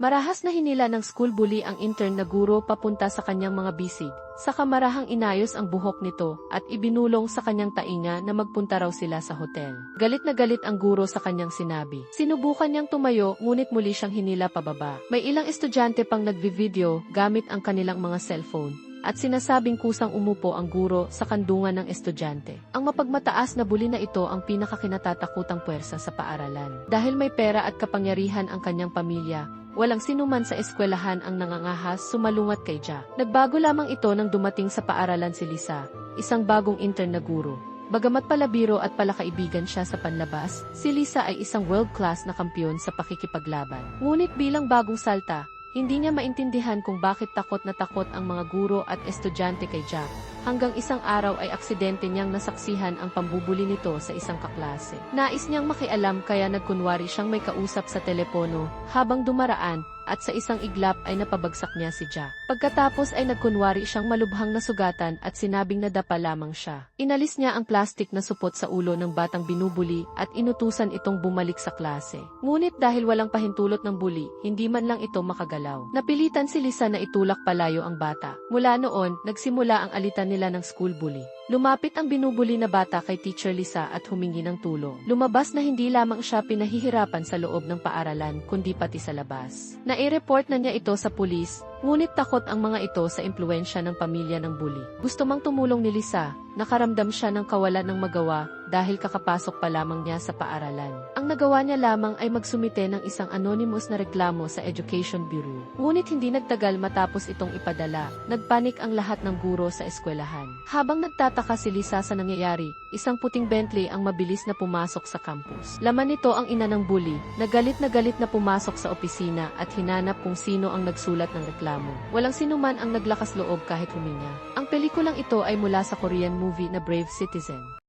Marahas na hinila ng school bully ang intern na guro papunta sa kanyang mga bisig. Sa kamarahang inayos ang buhok nito at ibinulong sa kanyang tainga na magpunta raw sila sa hotel. Galit na galit ang guro sa kanyang sinabi. Sinubukan niyang tumayo ngunit muli siyang hinila pababa. May ilang estudyante pang nagvi-video gamit ang kanilang mga cellphone. At sinasabing kusang umupo ang guro sa kandungan ng estudyante. Ang mapagmataas na bully na ito ang pinakakinatatakutang puwersa sa paaralan. Dahil may pera at kapangyarihan ang kanyang pamilya, walang sinuman sa eskwelahan ang nangangahas sumalungat kay Jack. Nagbago lamang ito nang dumating sa paaralan si Lisa, isang bagong intern na guro. Bagamat palabiro at palakaibigan siya sa panlabas, si Lisa ay isang world-class na kampiyon sa pakikipaglaban. Ngunit bilang bagong salta, hindi niya maintindihan kung bakit takot na takot ang mga guro at estudyante kay Jack, hanggang isang araw ay aksidente niyang nasaksihan ang pambubuli nito sa isang kaklase. Nais niyang makialam kaya nagkunwari siyang may kausap sa telepono habang dumaraan at sa isang iglap ay napabagsak niya si Jack. Pagkatapos ay nagkunwari siyang malubhang nasugatan at sinabing nadapa lamang siya. Inalis niya ang plastik na supot sa ulo ng batang binubuli at inutusan itong bumalik sa klase. Ngunit dahil walang pahintulot ng bully, hindi man lang ito makagalaw. Napilitan si Lisa na itulak palayo ang bata. Mula noon, nagsimula ang alitan nila ng school bully. Lumapit ang binubuli na bata kay Teacher Lisa at humingi ng tulong. Lumabas na hindi lamang siya pinahihirapan sa loob ng paaralan kundi pati sa labas. Nai-report na niya ito sa pulis, ngunit takot ang mga ito sa impluensya ng pamilya ng bully. Gusto mang tumulong ni Lisa, nakaramdam siya ng kawalan ng magawa dahil kakapasok pa lamang niya sa paaralan. Ang nagawa niya lamang ay magsumite ng isang anonymous na reklamo sa Education Bureau. Ngunit hindi nagtagal matapos itong ipadala, nagpanik ang lahat ng guro sa eskwelahan. Habang nagtataka si Lisa sa nangyayari, isang puting Bentley ang mabilis na pumasok sa campus. Laman nito ang ina ng bully, na galit na pumasok sa opisina at hinanap kung sino ang nagsulat ng reklamo. Walang sinuman ang naglakas loob kahit huminga. Ang pelikulang ito ay mula sa Korean movie na Brave Citizen.